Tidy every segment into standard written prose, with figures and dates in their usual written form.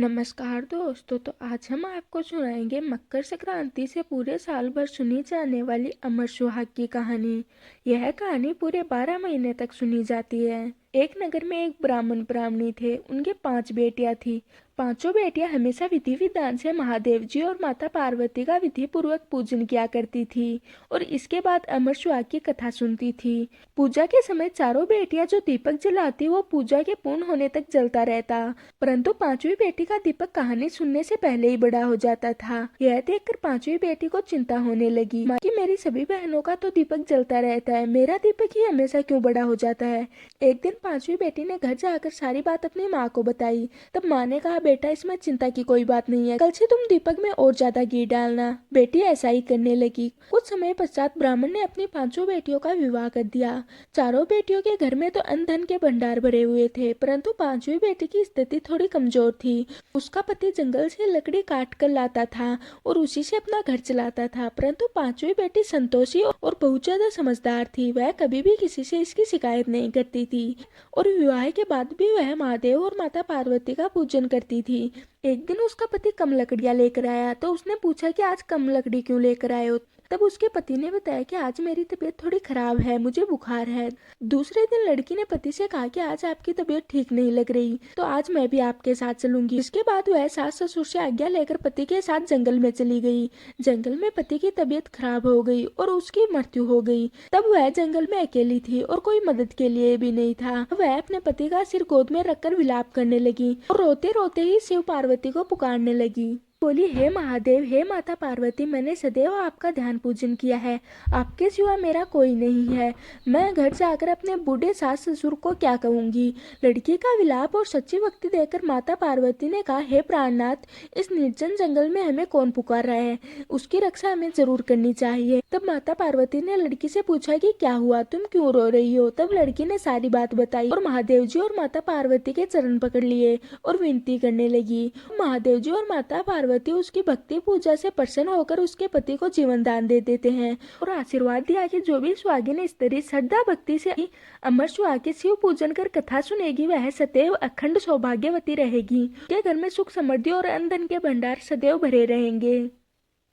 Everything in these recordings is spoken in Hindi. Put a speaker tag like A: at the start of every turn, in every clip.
A: नमस्कार दोस्तों। तो आज हम आपको सुनाएंगे मकर संक्रांति से पूरे साल भर सुनी जाने वाली अमर सुहाग की कहानी। यह कहानी पूरे 12 महीने तक सुनी जाती है। एक नगर में एक ब्राह्मण ब्राह्मणी थे। उनके 5 बेटियां थी। पांचों बेटियां हमेशा विधि विधान से महादेव जी और माता पार्वती का विधि पूर्वक पूजन किया करती थी और इसके बाद अमर सुहाग की कथा सुनती थी। पूजा के समय चारों बेटियां जो दीपक जलाती वो पूजा के पूर्ण होने तक जलता रहता, परंतु पांचवी बेटी का दीपक कहानी सुनने से पहले ही बड़ा हो जाता था। यह देखकर पांचवी बेटी को चिंता होने लगी, माँ की मेरी सभी बहनों का तो दीपक जलता रहता है, मेरा दीपक ही हमेशा क्यों बड़ा हो जाता है। एक दिन पांचवी बेटी ने घर जाकर सारी बात अपनी माँ को बताई। तब माँ ने कहा, बेटा इसमें चिंता की कोई बात नहीं है, कल से तुम दीपक में और ज्यादा घी डालना। बेटी ऐसा ही करने लगी। कुछ समय पश्चात ब्राह्मण ने अपनी पांचों बेटियों का विवाह कर दिया। चारों बेटियों के घर में तो अन्न धन के भंडार भरे हुए थे, परंतु पांचवी बेटी की स्थिति थोड़ी कमजोर थी। उसका पति जंगल से लकड़ी काट कर लाता था और उसी से अपना घर चलाता था, परंतु पांचवी बेटी संतोषी और बहुत ज्यादा समझदार थी। वह कभी भी किसी से इसकी शिकायत नहीं करती थी और विवाह के बाद भी वह महादेव और माता पार्वती का पूजन करती थी। एक दिन उसका पति कम लकड़ियां लेकर आया तो उसने पूछा कि आज कम लकड़ी क्यों लेकर आए हो। तब उसके पति ने बताया कि आज मेरी तबीयत थोड़ी खराब है, मुझे बुखार है। दूसरे दिन लड़की ने पति से कहा कि आज आपकी तबीयत ठीक नहीं लग रही, तो आज मैं भी आपके साथ चलूंगी। इसके बाद वह सास ससुर से आज्ञा लेकर पति के साथ जंगल में चली गई। जंगल में पति की तबीयत खराब हो गई और उसकी मृत्यु हो गई। तब वह जंगल में अकेली थी और कोई मदद के लिए भी नहीं था। वह अपने पति का सिर गोद में रखकर विलाप करने लगी और रोते रोते ही शिव पार्वती को पुकारने लगी। बोली, हे महादेव, हे माता पार्वती, मैंने सदैव आपका ध्यान पूजन किया है, आपके सिवा मेरा कोई नहीं है। मैं घर जाकर अपने बूढ़े सास ससुर को क्या कहूंगी। लड़की का विलाप और सच्ची भक्ति देखकर माता पार्वती ने कहा, हे प्राणनाथ, इस निर्जन जंगल में हमें कौन पुकार रहा है, उसकी रक्षा हमें जरूर करनी चाहिए। तब माता पार्वती ने लड़की से पूछा कि क्या हुआ, तुम क्यों रो रही हो। तब लड़की ने सारी बात बताई और महादेव जी और माता पार्वती के चरण पकड़ लिए और विनती करने लगी। महादेव जी और माता पार्वती उसकी भक्ति पूजा से प्रसन्न होकर उसके पति को जीवन दान दे देते हैं और आशीर्वाद दिया कि जो भी सुहागिन स्त्री श्रद्धा भक्ति से अमर सुहाग के शिव पूजन कर कथा सुनेगी वह सदैव अखंड सौभाग्यवती रहेगी। के घर में सुख समृद्धि और अन्न धन के भंडार सदैव भरे रहेंगे।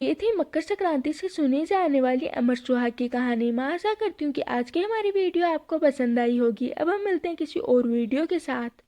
A: ये थी मकर संक्रांति से सुनी जाने वाली अमर सुहाग की कहानी। मैं आशा करती हूँ कि आज की हमारी वीडियो आपको पसंद आई होगी। अब हम मिलते हैं किसी और वीडियो के साथ।